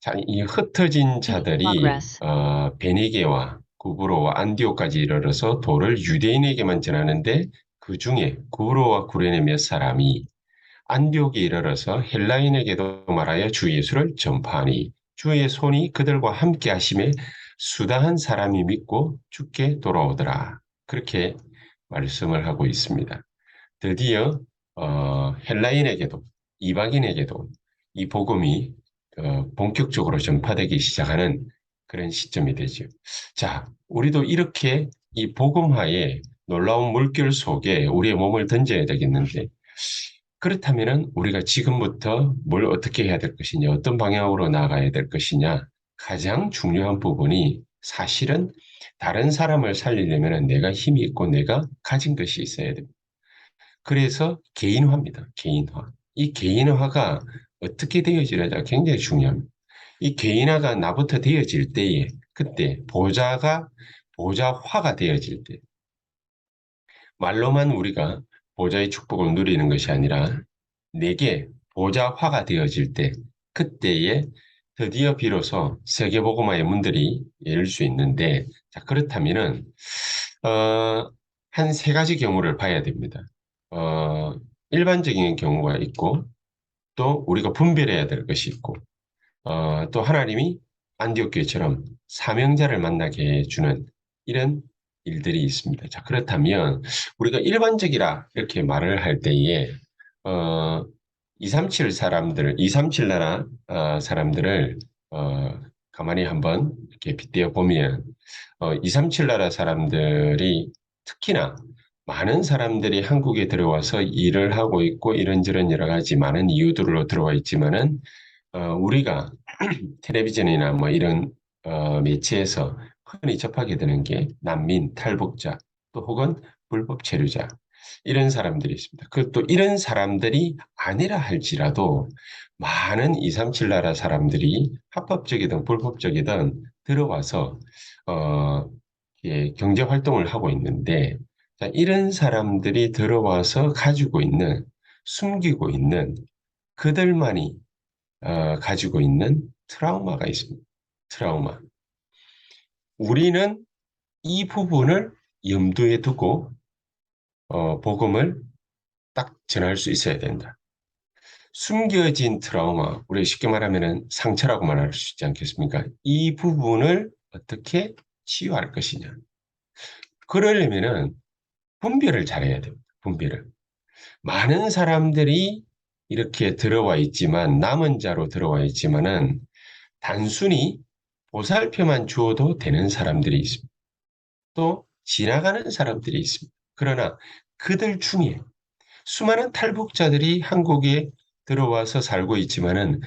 자, 이 흩어진 자들이 progress. 베니게와 구브로와 안디오까지 이르러서 도를 유대인에게만 전하는데 그 중에 구브로와 구레네 몇 사람이 안디옥에 이르러서 헬라인에게도 말하여 주 예수를 전파하니 주의 손이 그들과 함께 하심에 수다한 사람이 믿고 죽게 돌아오더라. 그렇게 말씀을 하고 있습니다. 드디어 헬라인에게도 이방인에게도 이 복음이 본격적으로 전파되기 시작하는 그런 시점이 되죠. 자, 우리도 이렇게 이 복음화의 놀라운 물결 속에 우리의 몸을 던져야 되겠는데 그렇다면은 우리가 지금부터 뭘 어떻게 해야 될 것이냐, 어떤 방향으로 나아가야 될 것이냐, 가장 중요한 부분이 사실은 다른 사람을 살리려면 내가 힘이 있고 내가 가진 것이 있어야 됩니다. 그래서 개인화입니다. 개인화. 이 개인화가 어떻게 되어지느냐 굉장히 중요합니다. 이 개인화가 나부터 되어질 때에 그때 보좌화가 되어질 때 말로만 우리가 보좌의 축복을 누리는 것이 아니라 내게 보좌화가 되어질 때 그때에 드디어 비로소 세계복음화의 문들이 열릴 수 있는데 자, 그렇다면은 한 세 가지 경우를 봐야 됩니다. 어, 일반적인 경우가 있고 또 우리가 분별해야 될 것이 있고 또 하나님이 안디옥 교회처럼 사명자를 만나게 해주는 이런 일들이 있습니다. 자, 그렇다면 우리가 일반적이라 이렇게 말을 할 때에 어, 237 사람들, 237 나라 사람들을 가만히 한번 이렇게 빗대어 보면 237 나라 사람들이 특히나 많은 사람들이 한국에 들어와서 일을 하고 있고 이런저런 여러 가지 많은 이유들로 들어와 있지만은 우리가 텔레비전이나 뭐 이런 매체에서 흔히 접하게 되는 게 난민, 탈북자, 또 혹은 불법 체류자 이런 사람들이 있습니다. 그 또 이런 사람들이 아니라 할지라도 많은 237 나라 사람들이 합법적이든 불법적이든 들어와서 어, 예, 경제 활동을 하고 있는데 자, 이런 사람들이 들어와서 가지고 있는 숨기고 있는 그들만이 가지고 있는 트라우마가 있습니다. 트라우마. 우리는 이 부분을 염두에 두고 복음을 딱 전할 수 있어야 된다. 숨겨진 트라우마, 우리 쉽게 말하면 상처라고 말할 수 있지 않겠습니까? 이 부분을 어떻게 치유할 것이냐. 그러려면은 분별을 잘해야 됩니다. 분별을. 많은 사람들이 이렇게 들어와 있지만, 남은 자로 들어와 있지만은 단순히 보살펴만 주어도 되는 사람들이 있습니다. 또 지나가는 사람들이 있습니다. 그러나 그들 중에 수많은 탈북자들이 한국에 들어와서 살고 있지만은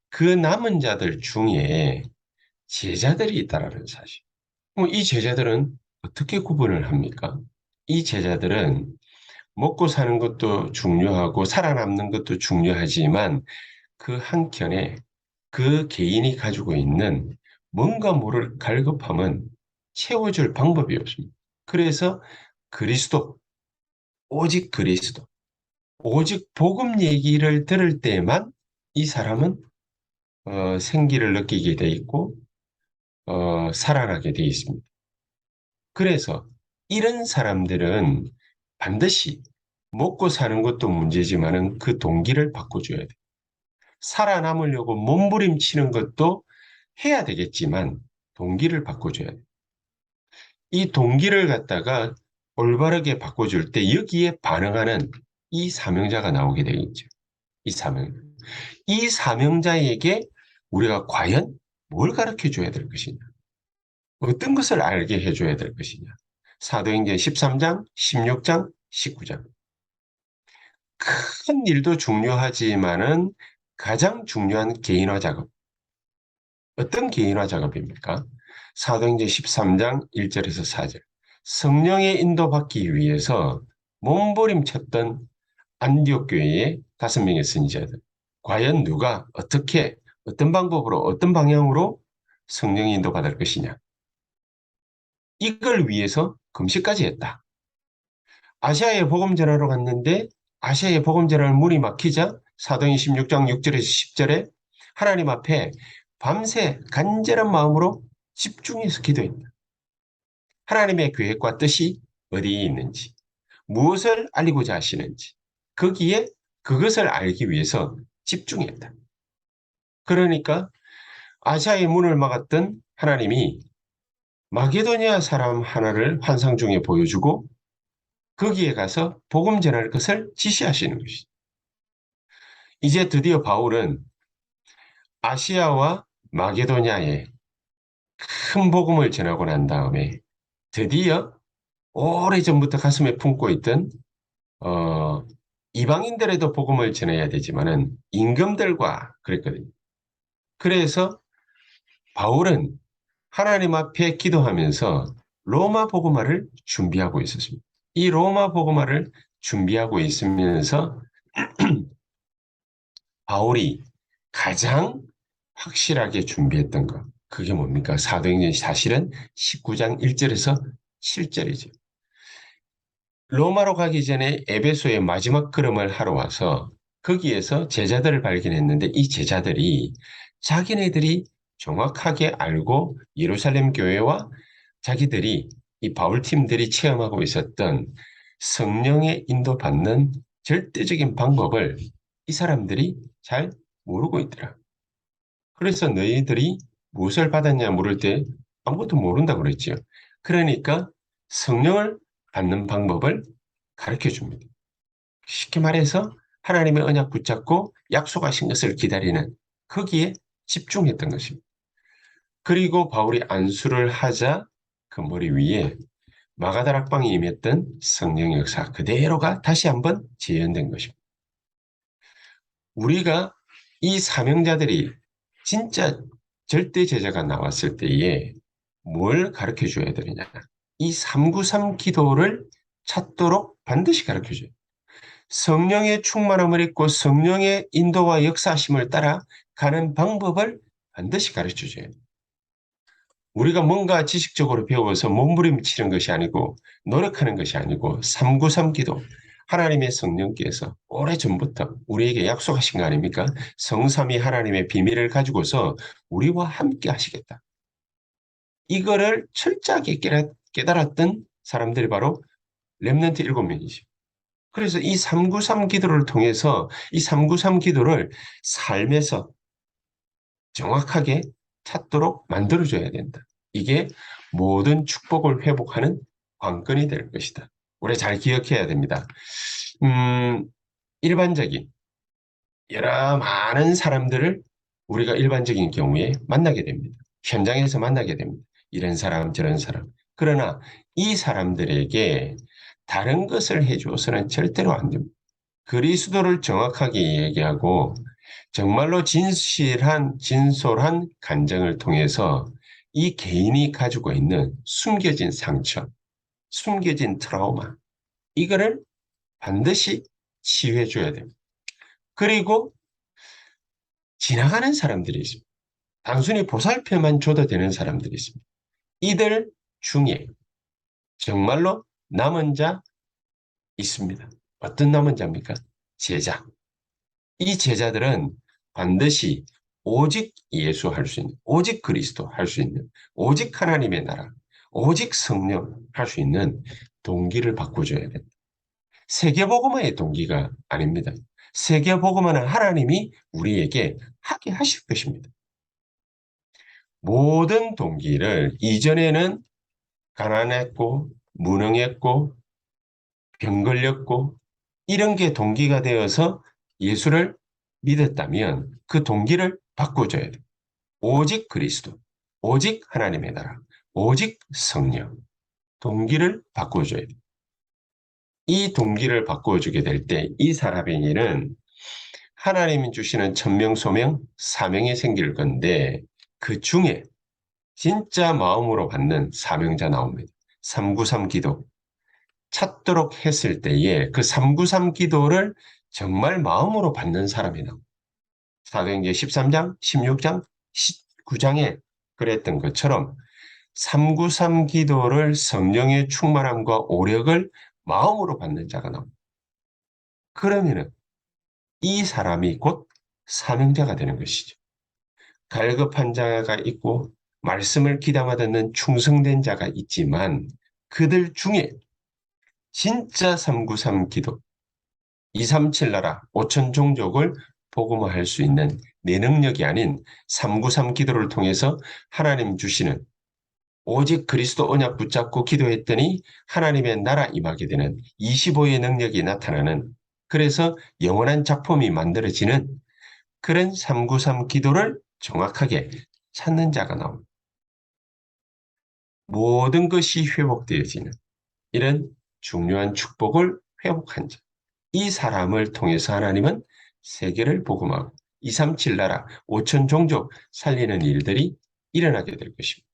그 남은 자들 중에 제자들이 있다라는 사실. 이 제자들은 어떻게 구분을 합니까? 이 제자들은 먹고 사는 것도 중요하고 살아남는 것도 중요하지만 그 한켠에 그 개인이 가지고 있는 뭔가 모를 갈급함은 채워줄 방법이 없습니다. 그래서 그리스도, 오직 그리스도, 오직 복음 얘기를 들을 때만 이 사람은 생기를 느끼게 돼 있고 살아나게 돼 있습니다. 그래서 이런 사람들은 반드시 먹고 사는 것도 문제지만은 그 동기를 바꿔줘야 돼. 살아남으려고 몸부림치는 것도 해야 되겠지만 동기를 바꿔줘야 돼. 이 동기를 갖다가 올바르게 바꿔줄 때 여기에 반응하는 이 사명자가 나오게 되겠죠. 이 사명. 이 사명자에게 우리가 과연 뭘 가르쳐 줘야 될 것이냐? 어떤 것을 알게 해줘야 될 것이냐? 사도행전 13장, 16장, 19장. 큰 일도 중요하지만은 가장 중요한 개인화 작업. 어떤 개인화 작업입니까? 사도행전 13장 1절에서 4절. 성령의 인도받기 위해서 몸부림쳤던 안디옥 교회의 5명의 선지자들. 과연 누가 어떻게 어떤 방법으로 어떤 방향으로 성령의 인도받을 것이냐. 이걸 위해서 금식까지 했다. 아시아에 복음 전하러 갔는데 아시아에 복음 전하는 문이 막히자 사도행 16장 6절에서 10절에 하나님 앞에 밤새 간절한 마음으로 집중해서 기도했다. 하나님의 계획과 뜻이 어디에 있는지, 무엇을 알리고자 하시는지, 거기에 그것을 알기 위해서 집중했다. 그러니까 아시아의 문을 막았던 하나님이 마게도니아 사람 하나를 환상 중에 보여주고 거기에 가서 복음 전할 것을 지시하시는 것이죠. 이제 드디어 바울은 아시아와 마게도니아에 큰 복음을 전하고 난 다음에 드디어 오래전부터 가슴에 품고 있던 어, 이방인들에도 복음을 전해야 되지만은 임금들과 그랬거든요. 그래서 바울은 하나님 앞에 기도하면서 로마 복음화를 준비하고 있었습니다. 이 로마 복음화를 준비하고 있으면서 바울이 가장 확실하게 준비했던 것, 그게 뭡니까? 사도행전 사실은 19장 1절에서 7절이죠. 로마로 가기 전에 에베소의 마지막 걸음을 하러 와서 거기에서 제자들을 발견했는데 이 제자들이 자기네들이 정확하게 알고 예루살렘 교회와 자기들이 이 바울 팀들이 체험하고 있었던 성령의 인도받는 절대적인 방법을 이 사람들이 잘 모르고 있더라. 그래서 너희들이 무엇을 받았냐 물을 때 아무것도 모른다고 그랬지요. 그러니까 성령을 받는 방법을 가르쳐 줍니다. 쉽게 말해서 하나님의 언약 붙잡고 약속하신 것을 기다리는 거기에 집중했던 것입니다. 그리고 바울이 안수를 하자 그 머리 위에 마가다락방에 임했던 성령의 역사 그대로가 다시 한번 재현된 것입니다. 우리가 이 사명자들이 진짜 절대 제자가 나왔을 때에 뭘 가르쳐 줘야 되느냐. 이 393 기도를 찾도록 반드시 가르쳐 줘요. 성령의 충만함을 입고 성령의 인도와 역사심을 따라 가는 방법을 반드시 가르쳐 줘요. 우리가 뭔가 지식적으로 배워서 몸부림치는 것이 아니고 노력하는 것이 아니고 393 기도 하나님의 성령께서 오래전부터 우리에게 약속하신 거 아닙니까? 성삼위 하나님의 비밀을 가지고서 우리와 함께 하시겠다. 이거를 철저하게 깨달았던 사람들이 바로 렘넌트 7명이죠. 그래서 이 393 기도를 통해서 이 393 기도를 삶에서 정확하게 찾도록 만들어줘야 된다. 이게 모든 축복을 회복하는 관건이 될 것이다. 우리 잘 기억해야 됩니다. 일반적인 여러 많은 사람들을 우리가 일반적인 경우에 만나게 됩니다. 현장에서 만나게 됩니다. 이런 사람 저런 사람. 그러나 이 사람들에게 다른 것을 해주어서는 절대로 안 됩니다. 그리스도를 정확하게 얘기하고 정말로 진솔한 간증을 통해서 이 개인이 가지고 있는 숨겨진 상처, 숨겨진 트라우마, 이거를 반드시 치유해줘야 됩니다. 그리고 지나가는 사람들이 있습니다. 단순히 보살펴만 줘도 되는 사람들이 있습니다. 이들 중에 정말로 남은 자 있습니다. 어떤 남은 자입니까? 제자. 이 제자들은 반드시 오직 예수 할 수 있는, 오직 그리스도 할 수 있는, 오직 하나님의 나라, 오직 성령 할 수 있는 동기를 바꿔줘야 된다. 세계복음화의 동기가 아닙니다. 세계복음화는 하나님이 우리에게 하게 하실 것입니다. 모든 동기를 이전에는 가난했고, 무능했고, 병 걸렸고, 이런 게 동기가 되어서 예수를 믿었다면 그 동기를 바꿔줘야 돼. 오직 그리스도, 오직 하나님의 나라, 오직 성령. 동기를 바꿔줘야 돼. 이 동기를 바꿔주게 될 때 이 사람에게는 하나님이 주시는 천명, 소명, 사명이 생길 건데 그 중에 진짜 마음으로 받는 사명자 나옵니다. 393 기도. 찾도록 했을 때에 그 393 기도를 정말 마음으로 받는 사람이 나옵니다. 사도행전 13장, 16장, 19장에 그랬던 것처럼 393 기도를 성령의 충만함과 오력을 마음으로 받는 자가 나옵니다. 그러면은 이 사람이 곧 사명자가 되는 것이죠. 갈급한 자가 있고 말씀을 귀담아 듣는 충성된 자가 있지만 그들 중에 진짜 393 기도, 237 나라, 5천 종족을 복음화할 수 있는 내 능력이 아닌 393 기도를 통해서 하나님 주시는 오직 그리스도 언약 붙잡고 기도했더니 하나님의 나라 임하게 되는 25의 능력이 나타나는 그래서 영원한 작품이 만들어지는 그런 393 기도를 정확하게 찾는 자가 나옵니다. 모든 것이 회복되어지는 이런 중요한 축복을 회복한 자. 이 사람을 통해서 하나님은 세계를 복음하고 237 나라 5천 종족 살리는 일들이 일어나게 될 것입니다.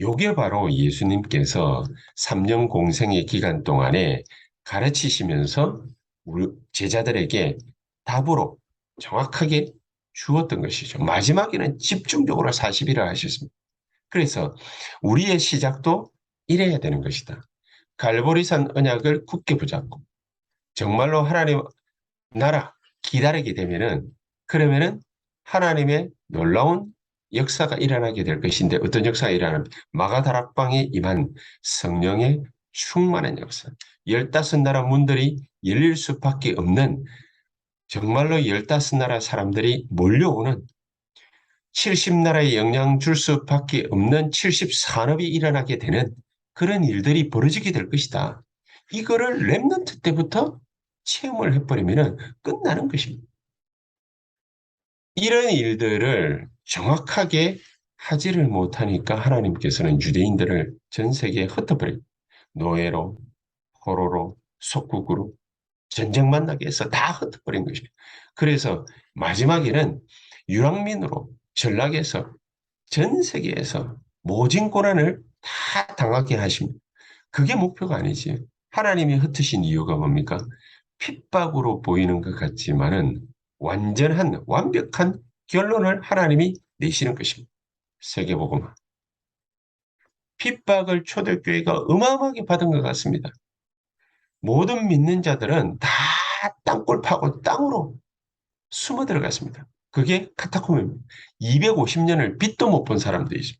요게 바로 예수님께서 3년 공생의 기간 동안에 가르치시면서 우리 제자들에게 답으로 정확하게 주었던 것이죠. 마지막에는 집중적으로 40일을 하셨습니다. 그래서 우리의 시작도 이래야 되는 것이다. 갈보리산 언약을 굳게 붙잡고 정말로 하나님 나라 기다리게 되면은 그러면은 하나님의 놀라운 역사가 일어나게 될 것인데 어떤 역사가 일어나면 마가다락방에 임한 성령의 충만한 역사. 15나라 문들이 열릴 수밖에 없는 정말로 15나라 사람들이 몰려오는 70나라에 영향 줄 수밖에 없는 70산업이 일어나게 되는 그런 일들이 벌어지게 될 것이다. 이거를 랩넌트 때부터 체험을 해버리면 끝나는 것입니다. 이런 일들을 정확하게 하지를 못하니까 하나님께서는 유대인들을 전 세계에 흩어버리고 노예로, 포로로, 속국으로 전쟁만 나게 해서 다 흩어버린 것입니다. 그래서 마지막에는 유랑민으로 전락해서 전 세계에서 모진 고난을 다 당하게 하십니다. 그게 목표가 아니지. 하나님이 흩으신 이유가 뭡니까? 핍박으로 보이는 것 같지만은 완전한 완벽한 결론을 하나님이 내시는 것입니다. 세계복음화. 핍박을 초대교회가 어마어마하게 받은 것 같습니다. 모든 믿는 자들은 다 땅굴 파고 땅으로 숨어 들어갔습니다. 그게 카타콤입니다. 250년을 빛도 못 본 사람들이죠.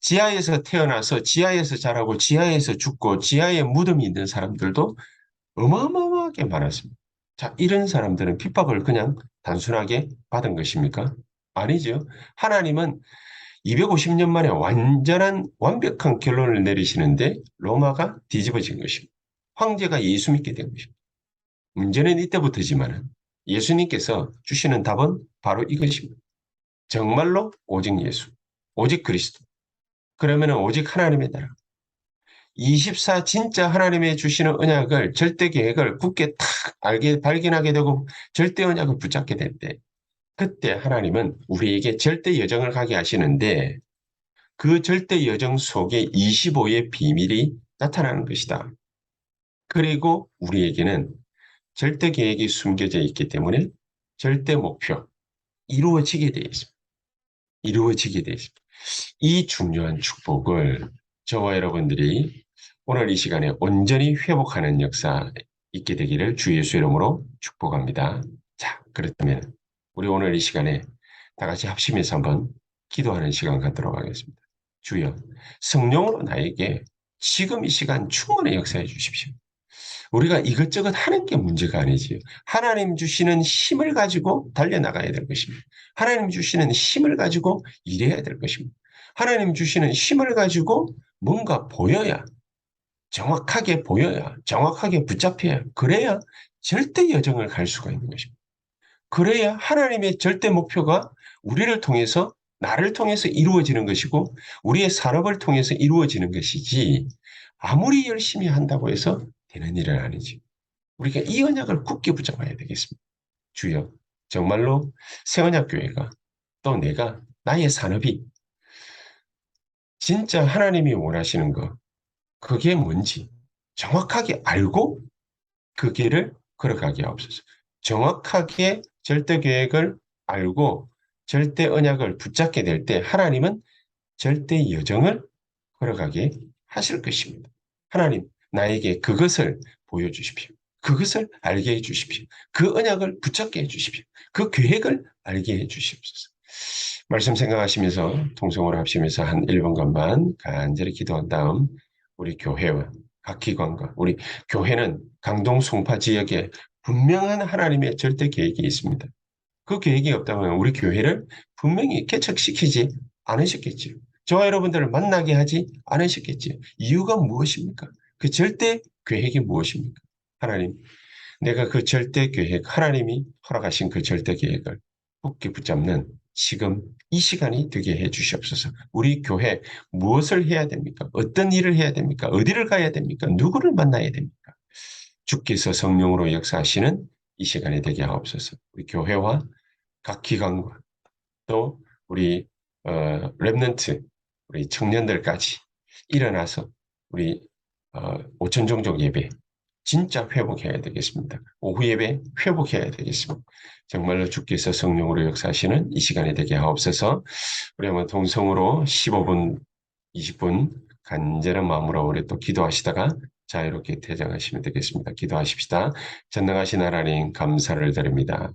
지하에서 태어나서 지하에서 자라고 지하에서 죽고 지하에 무덤이 있는 사람들도 어마어마하게 많았습니다. 자, 이런 사람들은 핍박을 그냥 단순하게 받은 것입니까? 아니죠. 하나님은 250년 만에 완전한 완벽한 결론을 내리시는데 로마가 뒤집어진 것입니다. 황제가 예수 믿게 된 것입니다. 문제는 이때부터지만 예수님께서 주시는 답은 바로 이것입니다. 정말로 오직 예수, 오직 그리스도. 그러면 오직 하나님의 나라. 24 진짜 하나님의 주시는 언약을 절대 계획을 굳게 탁 발견하게 되고 절대 언약을 붙잡게 될 때, 그때 하나님은 우리에게 절대 여정을 가게 하시는데 그 절대 여정 속에 25의 비밀이 나타나는 것이다. 그리고 우리에게는 절대 계획이 숨겨져 있기 때문에 절대 목표, 이루어지게 되어 있습니다. 이루어지게 되어 있습니다. 이 중요한 축복을 저와 여러분들이 오늘 이 시간에 온전히 회복하는 역사 있게 되기를 주 예수 이름으로 축복합니다. 자, 그렇다면 우리 오늘 이 시간에 다 같이 합심해서 한번 기도하는 시간 갖도록 하겠습니다. 주여, 성령으로 나에게 지금 이 시간 충만히 역사해 주십시오. 우리가 이것저것 하는 게 문제가 아니지. 하나님 주시는 힘을 가지고 달려나가야 될 것입니다. 하나님 주시는 힘을 가지고 일해야 될 것입니다. 하나님 주시는 힘을 가지고 뭔가 보여야, 정확하게 보여야, 정확하게 붙잡혀야, 그래야 절대 여정을 갈 수가 있는 것입니다. 그래야 하나님의 절대 목표가 우리를 통해서, 나를 통해서 이루어지는 것이고, 우리의 산업을 통해서 이루어지는 것이지, 아무리 열심히 한다고 해서 되는 일은 아니지. 우리가 이 언약을 굳게 붙잡아야 되겠습니다. 주여, 정말로 새언약교회가 또 내가, 나의 산업이 진짜 하나님이 원하시는 것, 그게 뭔지 정확하게 알고 그 길을 걸어가게 하옵소서. 정확하게 절대 계획을 알고 절대 언약을 붙잡게 될 때 하나님은 절대 여정을 걸어가게 하실 것입니다. 하나님, 나에게 그것을 보여주십시오. 그것을 알게 해 주십시오. 그 언약을 붙잡게 해 주십시오. 그 계획을 알게 해 주십시오. 말씀 생각하시면서 통성으로 합시면서 한 1분간만 간절히 기도한 다음 우리 교회와 각 기관과 우리 교회는 강동 송파 지역에 분명한 하나님의 절대 계획이 있습니다. 그 계획이 없다면 우리 교회를 분명히 개척시키지 않으셨겠지요. 저와 여러분들을 만나게 하지 않으셨겠지요. 이유가 무엇입니까? 그 절대 계획이 무엇입니까? 하나님, 내가 그 절대 계획, 하나님이 허락하신 그 절대 계획을 굳게 붙잡는 지금 이 시간이 되게 해 주시옵소서. 우리 교회 무엇을 해야 됩니까? 어떤 일을 해야 됩니까? 어디를 가야 됩니까? 누구를 만나야 됩니까? 주께서 성령으로 역사하시는 이 시간이 되게 하옵소서. 우리 교회와 각 기관과 또 우리 랩런트 우리 청년들까지 일어나서 우리 오천종족 예배 진짜 회복해야 되겠습니다. 오후 예배 회복해야 되겠습니다. 정말로 주께서 성령으로 역사하시는 이 시간이 되게 하옵소서. 우리 한번 동성으로 15분, 20분 간절한 마음으로 우리 또 기도하시다가 자유롭게 퇴장하시면 되겠습니다. 기도하십시다. 전능하신 하나님 감사를 드립니다.